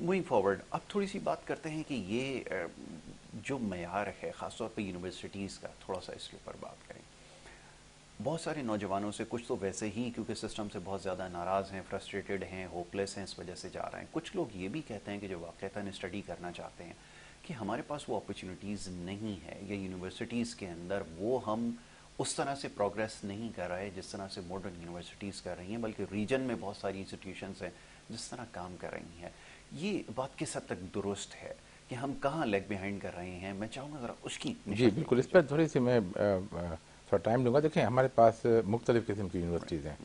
[SPEAKER 1] मूविंग फॉरवर्ड, अब थोड़ी सी बात करते हैं कि ये जो मयार है ख़ासतौर पे यूनिवर्सिटीज़ का, थोड़ा सा इसके ऊपर बात करें। बहुत सारे नौजवानों से, कुछ तो वैसे ही क्योंकि सिस्टम से बहुत ज़्यादा नाराज़ हैं, फ्रस्ट्रेटेड हैं, होपलेस हैं, इस वजह से जा रहे हैं। कुछ लोग ये भी कहते हैं कि जो वाक़ईतन स्टडी करना चाहते हैं कि हमारे पास वो अपॉर्चुनिटीज़ नहीं है, या यूनिवर्सिटीज़ के अंदर वो हम उस तरह से प्रोग्रेस नहीं कर रहा है जिस तरह से मॉडर्न यूनिवर्सिटीज़ कर रही हैं, बल्कि रीजन में बहुत सारी इंस्टीट्यूशंस हैं जिस तरह काम कर रही हैं। ये बात किस हद तक दुरुस्त है कि हम कहाँ लेग बिहाइंड कर रहे हैं? मैं चाहूँगा ज़रा उसकी
[SPEAKER 2] जी बिल्कुल, इस पर थोड़ी सी मैं थोड़ा टाइम लूँगा। देखिए, हमारे पास मुख्तलिफ़ किस्म की यूनिवर्सिटीज़ हैं।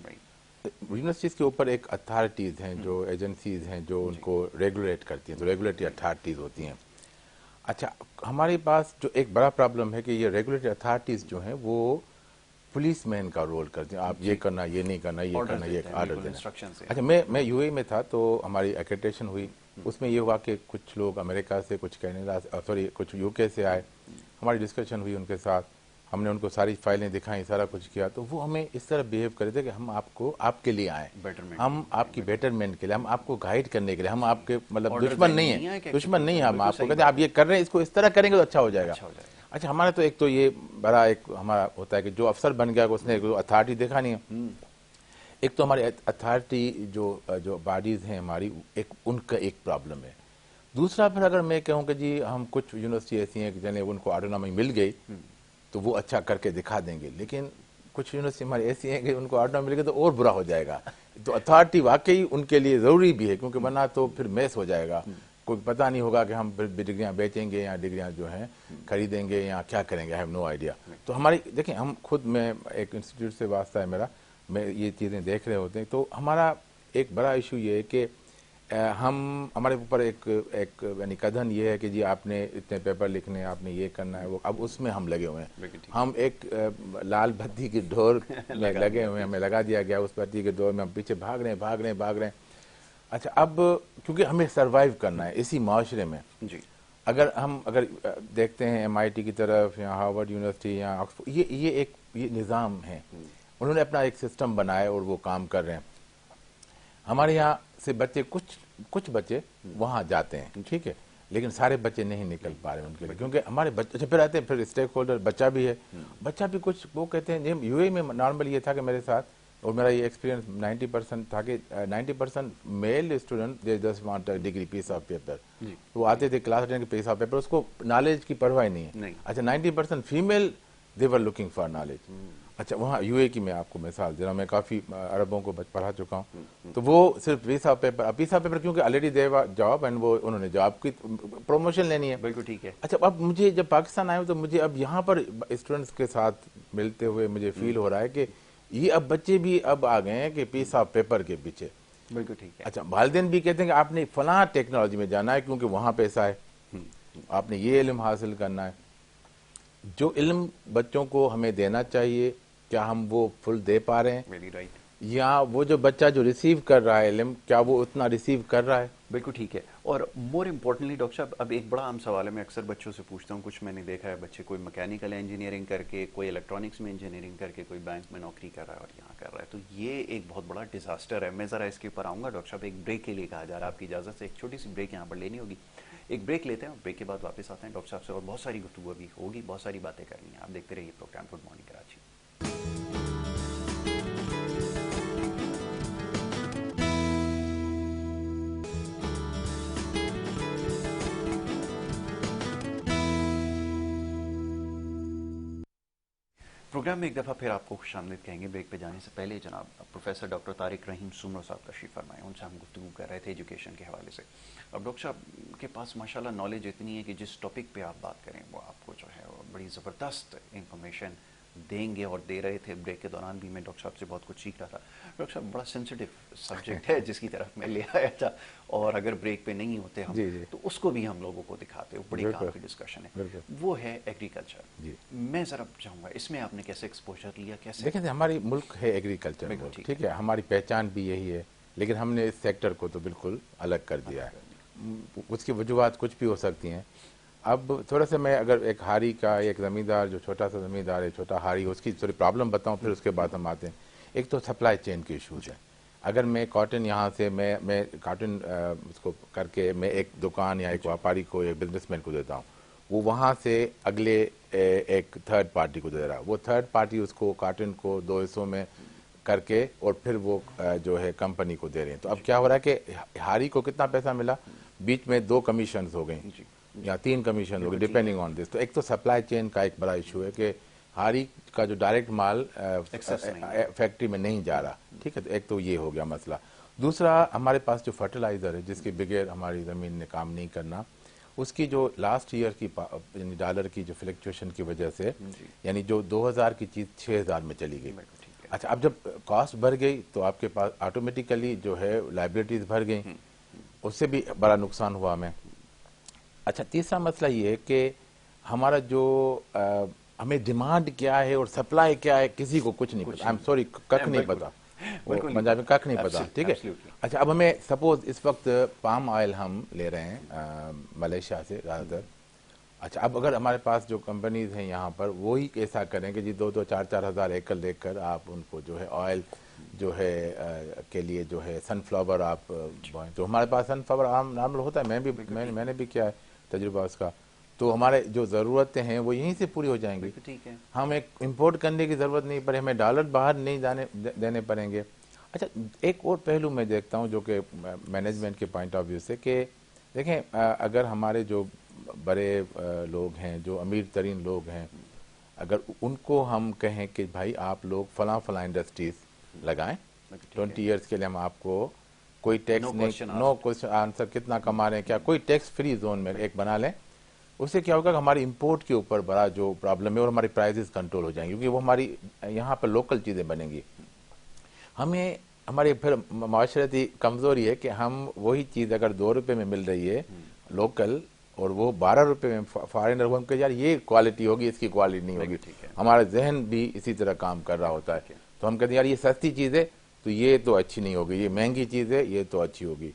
[SPEAKER 2] यूनिवर्सिटीज़ के ऊपर एक अथॉरिटीज़ हैं, जो एजेंसीज़ हैं जो उनको रेगुलेट करती हैं, तो रेगुलेटरी अथॉरिटीज़ होती हैं। अच्छा, हमारे पास जो एक बड़ा प्रॉब्लम है कि ये रेगुलेटरी अथॉरिटीज़ जो हैं वो पुलिस मैन का रोल करते हैं। आप ये करना, ये नहीं करना, ये करना, ये ऑर्डर देना। अच्छा, मैं यूएई में था तो हमारी एक्रेडिटेशन हुई। उसमें ये हुआ कि कुछ लोग अमेरिका से, कुछ कनाडा से, सॉरी कुछ यूके से आए। हमारी डिस्कशन हुई उनके साथ, हमने उनको सारी फाइलें दिखाई, सारा कुछ किया, तो वो हमें इस तरह बिहेव कर रहे थे कि हम आपको आपके लिए आए, हम आपकी बेटरमेंट के लिए, हम आपको गाइड करने के लिए, हम आपके मतलब दुश्मन नहीं है, दुश्मन नहीं है। हम आपको कहते हैं आप ये कर रहे हैं, इसको इस तरह करेंगे तो अच्छा हो जाएगा। अच्छा, हमारा तो एक तो ये बड़ा एक हमारा होता है कि जो अफसर बन गया उसने अथॉरिटी देखा नहीं है। एक तो हमारी अथॉरिटी जो बॉडीज हैं हमारी, एक उनका एक प्रॉब्लम है। दूसरा, फिर अगर मैं कहूँ कि जी हम कुछ यूनिवर्सिटी ऐसी हैं कि जिन्हें उनको ऑटोनॉमी मिल गई तो वो अच्छा करके दिखा देंगे, लेकिन कुछ यूनिवर्सिटी हमारी ऐसी हैं कि उनको ऑटोनॉमी मिल गई तो और बुरा हो जाएगा। तो अथॉरिटी वाकई उनके लिए ज़रूरी भी है, क्योंकि वरना तो फिर मैस हो जाएगा। कोई पता नहीं होगा कि हम डिग्रियाँ बेचेंगे या डिग्रियाँ जो हैं खरीदेंगे या क्या करेंगे, आई हैव नो आइडिया। तो हमारी देखिए, हम खुद, मैं एक इंस्टीट्यूट से वास्ता है मेरा, मैं ये चीज़ें देख रहे होते हैं, तो हमारा एक बड़ा इशू ये है कि हम हमारे ऊपर एक यानी कथन ये है कि जी आपने इतने पेपर लिखने, आपने ये करना है वो, अब उसमें हम लगे हुए हैं। हम एक लाल बत्ती की डोर में लगे हुए हैं, हमें लगा दिया गया, उस बत्ती के डोर में हम पीछे भाग रहे हैं। अच्छा, अब क्योंकि हमें सरवाइव करना है इसी माशरे में जी। अगर देखते हैं MIT की तरफ या हार्वर्ड यूनिवर्सिटी या ऑक्सफोर्ड, ये निज़ाम है, उन्होंने अपना एक सिस्टम बनाया और वो काम कर रहे हैं। हमारे यहाँ से बच्चे कुछ बच्चे वहाँ जाते हैं, ठीक है, लेकिन सारे बच्चे नहीं निकल पा रहे उनके लिए, क्योंकि हमारे बच्चे फिर आते हैं, फिर स्टेक होल्डर बच्चा भी है, बच्चा भी कुछ वो कहते हैं। यूएई में नॉर्मल ये था कि मेरे साथ, और मेरा ये एक्सपीरियंस 90% था कि 90% male student they just want a degree, piece of paper. वो आते थे क्लास अटेंड के पीस ऑफ पेपर, उसको नॉलेज की परवाह नहीं है। अच्छा, 90% female they were looking for knowledge. अच्छा, वहाँ यूए की मैं आपको मिसाल दे रहा हूँ, मैं काफ़ी अरबों को पढ़ा चुका हूँ, तो वो सिर्फ पीस ऑफ पेपर क्योंकि ऑलरेडी देवा जॉब एंड वो उन्होंने जॉब की प्रमोशन लेनी है, बिल्कुल ठीक है। अच्छा, अब मुझे जब पाकिस्तान आया तो मुझे अब यहाँ पर स्टूडेंट्स के साथ मिलते हुए मुझे फील हो रहा है कि ये अब बच्चे भी अब आ गए हैं कि पीस ऑफ पेपर के पीछे, बिल्कुल ठीक है। अच्छा, वालिदैन भी कहते हैं कि आपने फलां टेक्नोलॉजी में जाना है क्योंकि वहाँ पैसा है, आपने ये इल्म हासिल करना है। जो इल्म बच्चों को हमें देना चाहिए, क्या हम वो फुल दे पा रहे हैं? Very right. या वो जो बच्चा जो रिसीव कर रहा है इल्म, क्या वो उतना रिसीव कर रहा है?
[SPEAKER 1] बिल्कुल ठीक है। और मोर इम्पोर्टेंटली डॉक्टर साहब, अब एक बड़ा आम सवाल है, मैं अक्सर बच्चों से पूछता हूँ, कुछ मैंने देखा है बच्चे कोई मैकेनिकल इंजीनियरिंग करके, कोई इलेक्ट्रॉनिक्स में इंजीनियरिंग करके, कोई बैंक में नौकरी कर रहा है और यहाँ कर रहा है, तो ये एक बहुत बड़ा डिजास्टर है। मैं ज़रा इसके ऊपर आऊँगा डॉक्टर साहब, एक ब्रेक के लिए कहा जा रहा है, आपकी इजाज़त से एक छोटी सी ब्रेक यहाँ पर लेनी होगी। एक ब्रेक लेते हैं, ब्रेक के बाद वापस आते हैं डॉक्टर साहब से, और बहुत सारी गुफ्तगू अभी होगी, बहुत सारी बातें करनी है। आप देखते रहिए program good morning Karachi. Program में एक दफ़ा फिर आपको खुशामदीद कहेंगे। ब्रेक पे जाने से पहले जनाब प्रोफेसर डॉक्टर तारिक रहीम सुमरो साहब तशरीफ़ फरमाए, उनसे हम गुफ्तगू कर रहे थे एजुकेशन के हवाले से। अब डॉक्टर साहब के पास माशाल्लाह नॉलेज इतनी है कि जिस टॉपिक पे आप बात करें वो आपको जो है वो बड़ी ज़बरदस्त इंफॉर्मेशन देंगे, और दे रहे थे। ब्रेक के दौरान भी मैं डॉक्टर साहब से बहुत कुछ सीख रहा था। डॉक्टर साहब, बड़ा सेंसिटिव सब्जेक्ट है जिसकी तरफ मैं ले आया था, और अगर ब्रेक पे नहीं होते हम तो उसको भी हम लोगों को दिखाते, वो बड़ी काम की डिस्कशन है, वो है एग्रीकल्चर। मैं ज़रा चाहूँगा इसमें आपने कैसे एक्सपोजर लिया, कैसे?
[SPEAKER 2] देखिए, हमारी मुल्क है एग्रीकल्चर, ठीक है, हमारी पहचान भी यही है, लेकिन हमने इस सेक्टर को तो बिल्कुल अलग कर दिया है। उसकी वजूहत कुछ भी हो सकती हैं। अब थोड़ा सा मैं अगर एक हारी का, एक ज़मींदार जो छोटा सा ज़मींदार है, छोटा हारी, उसकी थोड़ी प्रॉब्लम बताऊं, फिर उसके बाद हम आते हैं। एक तो सप्लाई चेन के इशूज़ है। अगर मैं कॉटन यहाँ से मैं कॉटन उसको करके मैं एक दुकान या एक व्यापारी को, एक बिजनेसमैन को देता हूँ, वो वहाँ से अगले एक थर्ड पार्टी को दे रहा है, वो थर्ड पार्टी उसको कॉटन को 2 हिस्सों में करके और फिर वो जो है कंपनी को दे रहे हैं। तो अब क्या हो रहा है कि हारी को कितना पैसा मिला, बीच में 2 कमीशन हो गई या 3 कमीशन हो गए, डिपेंडिंग ऑन दिस। तो एक तो सप्लाई चेन का एक बड़ा इशू है कि हारी का जो डायरेक्ट माल
[SPEAKER 1] एक्सेस नहीं
[SPEAKER 2] फैक्ट्री में नहीं जा रहा, ठीक है। तो एक तो ये हो गया मसला। दूसरा, हमारे पास जो फर्टिलाइजर है जिसके बगैर हमारी ज़मीन ने काम नहीं करना, उसकी जो लास्ट ईयर की यानी डॉलर की जो फ्लक्चुएशन की वजह से, यानी जो 2000 की चीज़ 6000 में चली गई। अच्छा, अब जब कॉस्ट बढ़ गई तो आपके पास ऑटोमेटिकली जो है लाइबिलिटीज बढ़ गई, उससे भी बड़ा नुकसान हुआ हमें। अच्छा, तीसरा मसला ये है कि हमारा जो हमें डिमांड क्या है और सप्लाई क्या है किसी को कुछ नहीं पता। आई एम सॉरी, कख नहीं पता, पंजाबी में कख नहीं पता, ठीक है। अच्छा, अब हमें सपोज इस वक्त पाम ऑयल हम ले रहे हैं मलेशिया से ज़्यादातर। अच्छा, अब अगर हमारे पास जो कंपनीज हैं यहाँ पर वो ही ऐसा करें कि जी 2-2, 4-4 हज़ार एकड़ लेकर आप उनको जो है ऑयल जो है के लिए जो है सनफ्लावर आप बोएं, तो हमारे पास सनफ्लावर आम नॉर्मल होता है, मैंने भी किया है तजुर्बा उसका। तो हमारे जो ज़रूरतें हैं वो यहीं से पूरी हो जाएंगी।
[SPEAKER 1] ठीक है,
[SPEAKER 2] हम एक इंपोर्ट करने की ज़रूरत नहीं पड़े, हमें डॉलर बाहर नहीं देने पड़ेंगे। अच्छा, एक और पहलू मैं देखता हूँ जो कि मैनेजमेंट के पॉइंट ऑफ व्यू से, कि देखें अगर हमारे जो बड़े लोग हैं, जो अमीर तरीन लोग हैं, अगर उनको हम कहें कि भाई आप लोग फला इंडस्ट्रीज लगाएं, 20 ईयर्स के लिए हम आपको कोई टैक्स नहीं, नो क्वेश्चन आंसर, कितना कमा रहे हैं क्या, कोई टैक्स फ्री जोन में एक बना लें, उससे क्या होगा कि हमारी इंपोर्ट के ऊपर बड़ा जो प्रॉब्लम है और हमारी प्राइसेस कंट्रोल हो जाएंगी, क्योंकि वो हमारी यहाँ पर लोकल चीज़ें बनेंगी। हमें हमारी फिर माशरती कमज़ोरी है कि हम वही चीज़ अगर 2 रुपये में मिल रही है लोकल और वो 12 रुपये में फॉरेनर को, हम कह यार ये क्वालिटी होगी, इसकी क्वालिटी नहीं होगी। हमारा जहन भी इसी तरह काम कर रहा होता है, तो हम कहते हैं यार ये सस्ती चीज़ है तो ये तो अच्छी नहीं होगी, ये महंगी चीज़ है ये तो अच्छी होगी।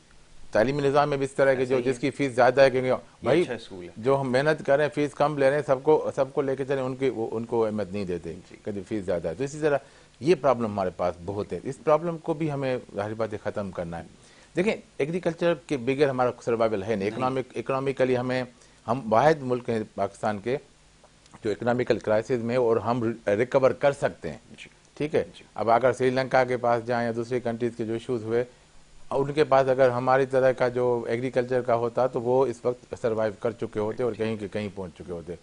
[SPEAKER 2] तालीमी निज़ाम में भी इस तरह के जो जिसकी फीस ज़्यादा है, क्योंकि भाई जो हम मेहनत कर रहे हैं फीस कम ले रहे हैं, सबको लेके चले, उनको अहमियत नहीं देते, कहते फीस ज़्यादा है। तो इसी तरह ये प्रॉब्लम हमारे पास बहुत है, इस प्रॉब्लम को भी हमें जाहिर बात है ख़त्म करना है। देखें, एग्रीकल्चर के बगैर हमारा सर्वाइवल है नहीं, इकोनॉमिकली हम वाहिद मुल्क हैं पाकिस्तान के जो इकोनॉमिकल क्राइसिस में, और हम रिकवर कर सकते हैं, ठीक है। अब अगर श्रीलंका के पास जाएं या दूसरी कंट्रीज के जो इशूज़ हुए, उनके पास अगर हमारी तरह का जो एग्रीकल्चर का होता तो वो इस वक्त सर्वाइव कर चुके होते और कहीं के कहीं पहुंच चुके होते।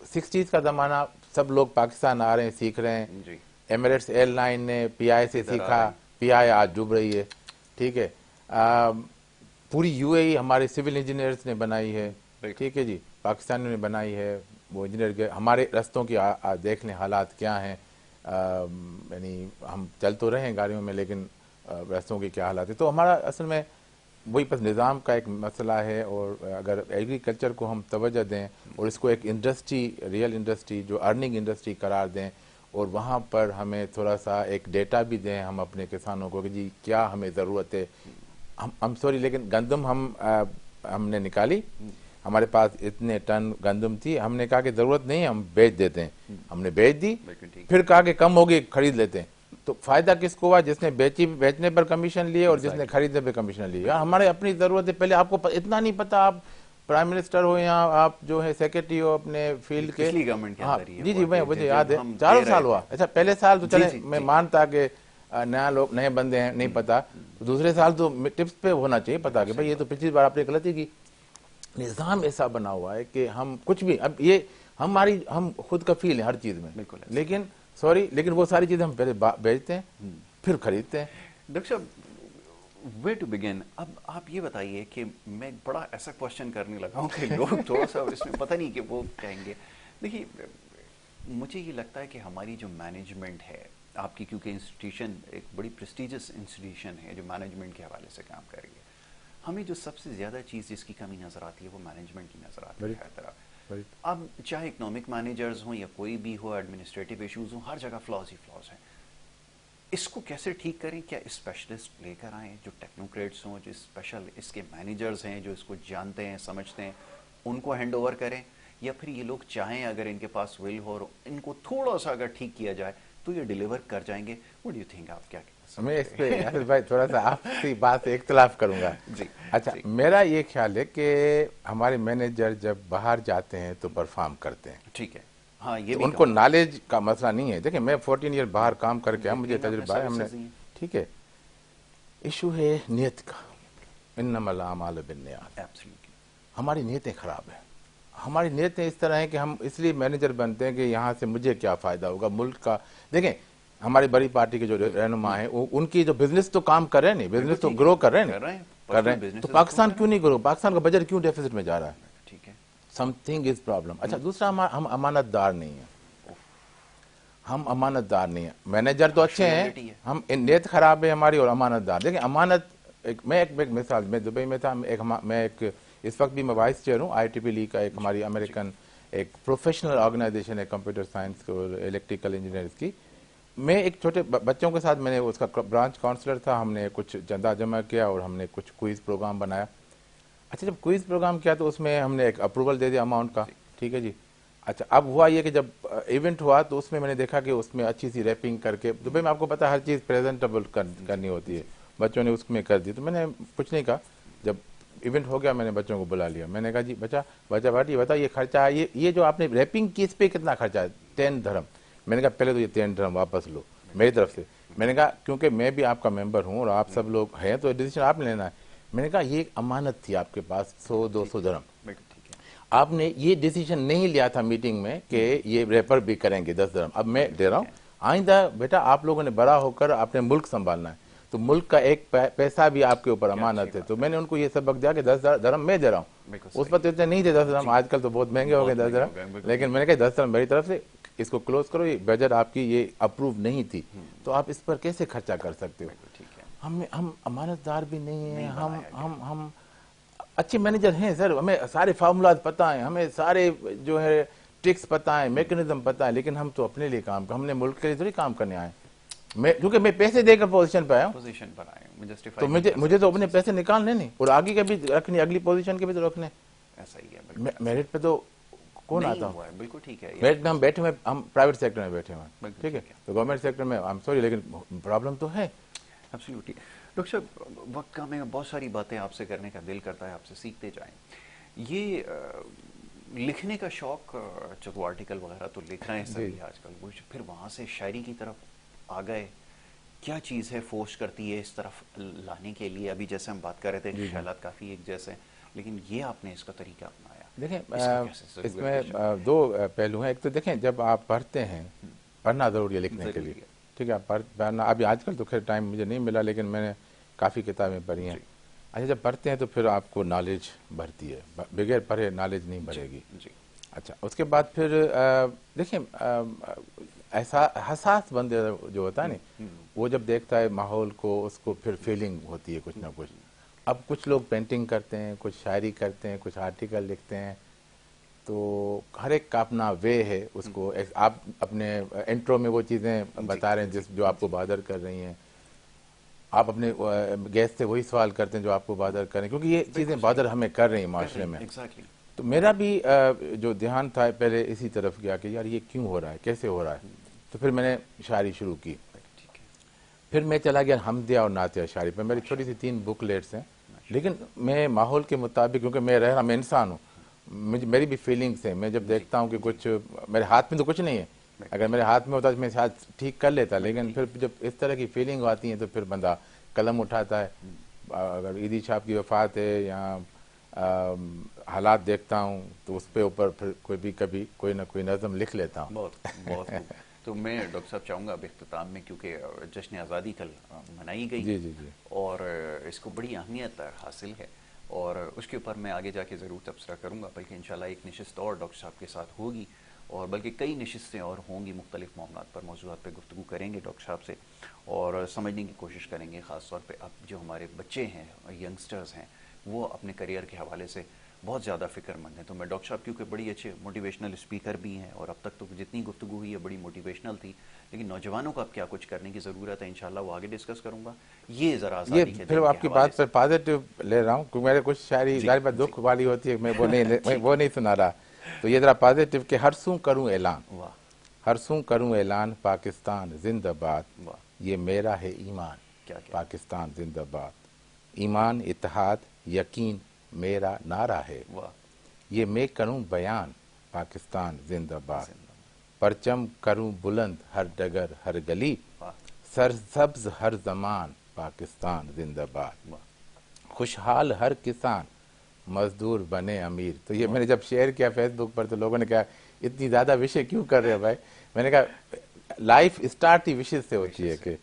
[SPEAKER 2] 60s का ज़माना, सब लोग पाकिस्तान आ रहे हैं, सीख रहे हैं। एमिरेट्स एयरलाइन ने पीआई से सीखा, पीआई आज डूब रही है, ठीक है। पूरी यूएई हमारे सिविल इंजीनियर्स ने बनाई है, ठीक है जी, पाकिस्तानियों ने बनाई है। वो इंजीनियर के हमारे रास्तों की देख लें हालात क्या हैं, यानी हम चल तो रहे हैं गाड़ियों में, लेकिन रास्तों की क्या हालात है। तो हमारा असल में वही बस निज़ाम का एक मसला है, और अगर एग्रीकल्चर को हम तवज्जो दें और इसको एक इंडस्ट्री, रियल इंडस्ट्री जो अर्निंग इंडस्ट्री करार दें, और वहाँ पर हमें थोड़ा सा एक डेटा भी दें हम अपने किसानों को कि जी क्या हमें ज़रूरत है। हम सॉरी, लेकिन गंदम हमने निकाली, हमारे पास इतने टन गंदम थी, हमने कहा कि ज़रूरत नहीं है, हम बेच देते हैं, हमने बेच दी, फिर कहा कि कम होगी खरीद लेते हैं। तो फायदा किसको हुआ? जिसने बेचने पर कमीशन लिए और जिसने खरीदने पर कमीशन लिए। हमारे अपनी ज़रूरत है, पहले आपको इतना नहीं पता, आप प्राइम मिनिस्टर हो या आप जो है सेक्रेटरी हो अपने फील्ड के, हाँ जी जी, मुझे याद है 4 साल हुआ। अच्छा, पहले साल तो चले मैं मानता कि नए बंदे हैं, नहीं पता, तो दूसरे साल तो टिप्स पे होना चाहिए पता कि भाई ये तो पिछली बार आपने गलती की। निज़ाम ऐसा बना हुआ है कि हम कुछ भी, अब ये हम खुद कफील हैं हर चीज़ में, लेकिन वो सारी चीज़ें हम पहले बेचते हैं फिर खरीदते हैं।
[SPEAKER 1] डॉक्टर साहब, वे टू बिगिन, अब आप ये बताइए कि मैं बड़ा ऐसा क्वेश्चन करने लगा हूँ कि लोग थोड़ा सा इसमें पता नहीं कि वो कहेंगे। देखिए, मुझे ये लगता है कि हमारी जो मैनेजमेंट है आपकी, क्योंकि इंस्टीट्यूशन एक बड़ी प्रेस्टिजियस इंस्टीट्यूशन है जो मैनेजमेंट के हवाले से काम कर रही है, हमें जो सबसे ज़्यादा चीज़ जिसकी कमी नज़र आती है वो मैनेजमेंट की नज़र आती है हर तरफ। अब चाहे इकोनॉमिक मैनेजर्स हों या कोई भी हो, एडमिनिस्ट्रेटिव इशूज़ हों, हर जगह फ्लॉज ही फ्लॉज हैं। इसको कैसे ठीक करें? क्या स्पेशलिस्ट लेकर आएँ जो टेक्नोक्रेट्स हों, जो स्पेशल इसके मैनेजर्स हैं, जो इसको जानते हैं समझते हैं, उनको हैंड ओवर करें, या फिर ये लोग चाहें अगर इनके पास विल हो और इनको थोड़ा सा अगर ठीक किया जाए तो ये डिलीवर कर जाएंगे? What do you think? आप क्या
[SPEAKER 2] मैं इस पे यार भाई थोड़ा सा आपकी बात से इख्तिलाफ करूंगा
[SPEAKER 1] जी।
[SPEAKER 2] अच्छा जी। मेरा ये ख्याल है कि हमारे मैनेजर जब बाहर जाते हैं तो परफॉर्म करते हैं,
[SPEAKER 1] ठीक है, हाँ, ये
[SPEAKER 2] तो
[SPEAKER 1] भी
[SPEAKER 2] उनको नॉलेज का मसला नहीं है। देखिए, मैं 14 ईयर बाहर काम करके आया, मुझे तजुर्बा है, हमने, ठीक है। इशू है नीयत का, इन्नमल आमालु बिन्नियात।
[SPEAKER 1] एब्सोल्युटली,
[SPEAKER 2] हमारी नीयतें खराब हैं। हमारी नीयतें इस तरह हैं कि हम इसलिए मैनेजर बनते हैं कि यहाँ से मुझे क्या फ़ायदा होगा मुल्क का। देखें हमारी बड़ी पार्टी के जो रहनुमा हैं उनकी जो बिजनेस तो काम कर रहे हैं, नहीं बिजनेस तो ग्रो कर रहे हैं, कर रहे हैं, तो पाकिस्तान क्यों नहीं ग्रो, पाकिस्तान का बजट क्यों डेफिसिट में जा रहा है?
[SPEAKER 1] ठीक है,
[SPEAKER 2] समथिंग इज प्रॉब्लम। अच्छा दूसरा, हम अमानतदार नहीं है, हम अमानतदार नहीं है। मैनेजर तो अच्छे हैं, हम नीयत खराब है हमारी और अमानतदार। देखिए अमानत, मैं एक मिसाल, मैं दुबई में था, मैं एक इस वक्त भी मैं वाइस चेयर हूँ ITP लीग का, एक हमारी अमेरिकन एक प्रोफेशनल ऑर्गेनाइजेशन है कंप्यूटर साइंस और इलेक्ट्रिकल इंजीनियर्स की। मैं एक छोटे बच्चों के साथ, मैंने उसका ब्रांच काउंसलर था, हमने कुछ चंदा जमा किया और हमने कुछ क्विज प्रोग्राम बनाया। अच्छा जब क्विज प्रोग्राम किया तो उसमें हमने एक अप्रूवल दे दिया अमाउंट का, ठीक है जी। अच्छा अब हुआ ये कि जब इवेंट हुआ तो उसमें मैंने देखा कि उसमें अच्छी सी रैपिंग करके, दुबई में आपको पता है हर चीज़ प्रेजेंटेबल करनी होती है, बच्चों ने उसमें कर दी। तो मैंने कुछ नहीं कहा, जब इवेंट हो गया मैंने बच्चों को बुला लिया, मैंने कहा जी बच्चा बाटी बता ये खर्चा है, ये जो आपने रैपिंग की इस पर कितना खर्चा है? 10 धर्म। मैंने कहा पहले तो ये 10 धर्म वापस लो मेरी तरफ से। मैंने कहा क्योंकि मैं भी आपका मेंबर हूँ और आप सब लोग हैं तो डिसीजन आपने लेना है। मैंने कहा ये एक अमानत थी आपके पास 100-200 धर्म, आपने ये डिसीजन नहीं लिया था मीटिंग में कि ये रेफर भी करेंगे 10 धर्म, अब मैं दे रहा हूँ। आइंदा बेटा आप लोगों ने बड़ा होकर अपने मुल्क संभालना है, तो मुल्क का एक पैसा भी आपके ऊपर अमानत है। तो मैंने उनको ये सबक दिया कि 10 धर्म मैं दे रहा हूँ। उस पर तो इतने नहीं थे 10 धर्म, आजकल तो बहुत महंगे हो गए 10 धर्म, लेकिन मैंने कहा 10 धर्म मेरी तरफ से, इसको क्लोज करो, ये बजट आपकी ये अप्रूव नहीं थी तो आप इस पर कैसे खर्चा कर सकते हो? हम अमानतदार भी नहीं है, हम अच्छे मैनेजर हैं सर, हमें सारे फार्मूलाज पता है, हमें सारे जो है ट्रिक्स पता है, मैकेनिज्म पता है, लेकिन हम तो अपने लिए काम, हमने मुल्क के लिए थोड़ी काम करने आए। क्योंकि मैं पैसे देकर पोजीशन पर आया हूँ, तो मुझे तो अपने पैसे निकालने नहीं और आगे के भी रखने, अगली पोजीशन के भी तो रखने। ऐसा ही है, मेरिट पे तो कौन आता है? बिल्कुल ठीक है, मेरिट में हम बैठे हुए, हम प्राइवेट सेक्टर में बैठे हुए, ठीक है, तो गवर्नमेंट सेक्टर में आई एम सॉरी लेकिन प्रॉब्लम तो है।
[SPEAKER 1] एब्सोल्युटली। डॉक्टर साहब वक्त का में बहुत सारी बातें आपसे करने का दिल करता है, आपसे सीखते जाएं। ये लिखने का शौक, जो आर्टिकल वगैरह तो लिख रहे हैं सभी आजकल, वो फिर वहाँ से शायरी की तरफ आ गए, क्या चीज़ है फोर्स करती है इस तरफ लाने के लिए? अभी जैसे हम बात कर रहे थे ख्यालात काफ़ी एक जैसे, लेकिन ये आपने इसका तरीका अपनाया।
[SPEAKER 2] देखें इसमें दो पहलू हैं। एक तो देखें जब आप पढ़ते हैं, पढ़ना ज़रूरी है लिखने के लिए, ठीक है, पढ़ना अभी आजकल तो खैर टाइम मुझे नहीं मिला, लेकिन मैंने काफ़ी किताबें पढ़ी हैं। अच्छा जब पढ़ते हैं तो फिर आपको नॉलेज बढ़ती है, बगैर पढ़े नॉलेज नहीं बढ़ेगी। अच्छा उसके बाद फिर देखिए ऐसा हसास बंदे जो होता है ना, वो जब देखता है माहौल को, उसको फिर फीलिंग होती है कुछ ना कुछ। अब कुछ लोग पेंटिंग करते हैं, कुछ शायरी करते हैं, कुछ आर्टिकल लिखते हैं, तो हर एक का अपना वे है उसको। आप अपने इंट्रो में वो चीज़ें बता रहे हैं जो आपको बादर कर रही हैं, आप अपने गेस्ट से वही सवाल करते हैं जो आपको बादर करें, क्योंकि ये चीज़ें बादर हमें कर रही हैं माशरे में। तो मेरा भी जो ध्यान था पहले इसी तरफ गया कि यार ये क्यों हो रहा है, कैसे हो रहा है, तो फिर मैंने शायरी शुरू की। फिर मैं चला गया हमदिया और नातिया शायरी पर, मेरी छोटी सी 3 बुकलेट्स हैं, लेकिन मैं माहौल के मुताबिक, क्योंकि मैं इंसान हूँ, मेरी भी फीलिंग्स हैं। मैं जब देखता हूँ कि कुछ मेरे हाथ में तो कुछ नहीं है, अगर मेरे हाथ में होता तो मैं शायद ठीक कर लेता, लेकिन फिर जब इस तरह की फीलिंग आती है तो फिर बंदा कलम उठाता है। अगर ईदी साहब की वफ़ात है या हालात देखता हूँ तो उस पे ऊपर फिर कभी कोई ना कोई नज़म लिख लेता हूँ।
[SPEAKER 1] बहुत तो मैं डॉक्टर साहब चाहूँगा अब इख्तिताम में, क्योंकि जश्न आज़ादी कल मनाई गई
[SPEAKER 2] जी जी जी,
[SPEAKER 1] और इसको बड़ी अहमियत हासिल है, और उसके ऊपर मैं आगे जाके ज़रूर तबसरा करूँगा, बल्कि इंशाल्लाह एक नशिस्त और डॉक्टर साहब के साथ होगी, और बल्कि कई नशिस्तें और होंगी, मुख्तलिफ मामलात पर, मौज़ूआत पर गुफ्तगू करेंगे डॉक्टर साहब से और समझने की कोशिश करेंगे। ख़ास तौर पे अब जो हमारे बच्चे हैं, यंगस्टर्स हैं, वो अपने करियर के हवाले से बहुत ज़्यादा फ़िक्रमंद हैं। तो मैं डॉक्टर साहब क्योंकि बड़ी अच्छे मोटिवेशनल स्पीकर भी हैं और अब तक तो जितनी गुफ्तगू हुई है बड़ी मोटिवेशनल थी, लेकिन नौजवानों को अब क्या कुछ करने की ज़रूरत है, इंशाल्लाह वो आगे डिस्कस करूँगा। ये ज़रा
[SPEAKER 2] ये फिर आपकी बात पर पॉजिटिव ले रहा हूँ, क्योंकि मेरे कुछ शायरी जाहिर बात दुख वाली होती है, मैं वो नहीं सुना रहा, तो ये ज़रा पॉजिटिव के हर सूँ करूँ ऐलान, हर सूँ करूँ ऐलान, पाकिस्तान जिंदाबाद, ये मेरा है ईमान, पाकिस्तान जिंदाबाद, ईमान इत्तेहाद यकीन मेरा नारा है, ये मैं करूं बयान, पाकिस्तान जिंदाबाद, परचम करूं बुलंद हर डगर हर गली, सरसब्ज हर जमान, पाकिस्तान जिंदाबाद, खुशहाल हर किसान, मजदूर बने अमीर। तो ये मैंने जब शेयर किया फेसबुक पर तो लोगों ने कहा इतनी ज़्यादा विषय क्यों कर रहे हो भाई। मैंने कहा लाइफ स्टार्ट ही विषय से होती है कि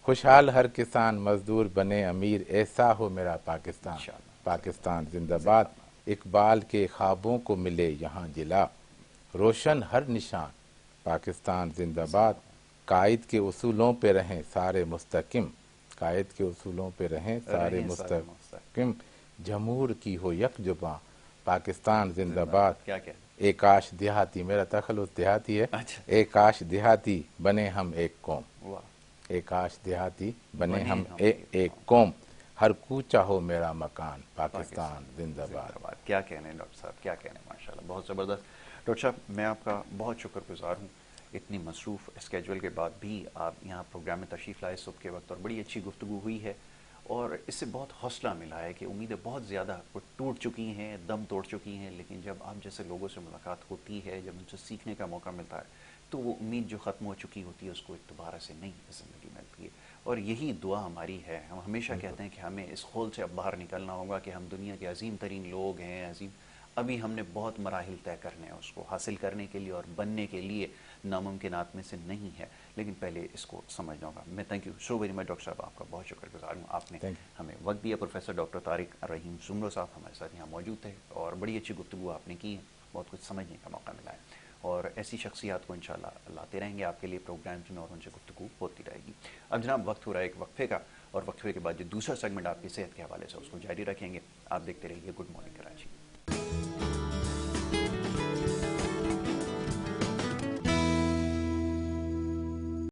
[SPEAKER 2] खुशहाल हर किसान मजदूर बने अमीर, ऐसा हो मेरा पाकिस्तान, पाकिस्तान जिंदाबाद। इकबाल के ख्वाबों को मिले यहाँ जिला, रोशन हर निशान, पाकिस्तान जिंदाबाद। कायद के उसूलों पे रहें सारे मुस्तकिम, कायद के उसूलों पे रहें सारे मुस्तकिम। जमूर की हो यक जुबां, पाकिस्तान जिंदाबाद।
[SPEAKER 1] क्या क्या
[SPEAKER 2] एकाश देहाती, मेरा तखल्लुस देहाती है।
[SPEAKER 1] अच्छा।
[SPEAKER 2] एकाश देहाती बने हम एक कौम,
[SPEAKER 1] वाह।
[SPEAKER 2] एकाश देहाती बने हम एक कौम। हर कूचा हो मेरा मकान, पाकिस्तान जिंदाबाद।
[SPEAKER 1] क्या कहने डॉक्टर साहब, क्या कहने, माशाल्लाह, बहुत ज़बरदस्त। डॉक्टर साहब मैं आपका बहुत शुक्रगुजार हूँ, इतनी मसरूफ़ स्केजुअल के बाद भी आप यहाँ प्रोग्राम में तशरीफ़ लाए सुबह के वक्त, और बड़ी अच्छी गुफ्तगू हुई है, और इससे बहुत हौसला मिला है कि उम्मीदें बहुत ज़्यादा टूट चुकी हैं, दम तोड़ चुकी हैं, लेकिन जब आप जैसे लोगों से मुलाकात होती है, जब उनसे सीखने का मौका मिलता है, तो वो उम्मीद जो ख़त्म हो चुकी होती है उसको एक दोबारा से नई ज़िंदगी मिलती है। और यही दुआ हमारी है। हम हमेशा कहते हैं कि हमें इस खोल से अब बाहर निकलना होगा कि हम दुनिया के अजीम तरीन लोग हैं, अजीम, अभी हमने बहुत मराहिल तय करने हैं उसको हासिल करने के लिए और बनने के लिए, नामुमकिनात में से नहीं है, लेकिन पहले इसको समझना होगा। मैं thank you so very much doctor साहब, आपका बहुत शुक्रगुजार हूँ, आपने हमें वक्त दिया। प्रोफेसर डॉक्टर तारिक रहीम जुमरो साहब हमारे साथ यहाँ मौजूद थे, और बड़ी अच्छी गुफ्तगू आपने की है, बहुत कुछ समझने का मौका मिला है, और ऐसी शख्सियात को इंशाल्लाह लाते रहेंगे आपके लिए प्रोग्राम्स में, और उनसे गुफ्तगू होती रहेगी। अब जनाब वक्त हो रहा है एक वक्फे का, और वक्फे के बाद जो दूसरा सेगमेंट आपकी सेहत के हवाले से उसको जारी रखेंगे। आप देखते रहिए गुड मॉर्निंग कराची।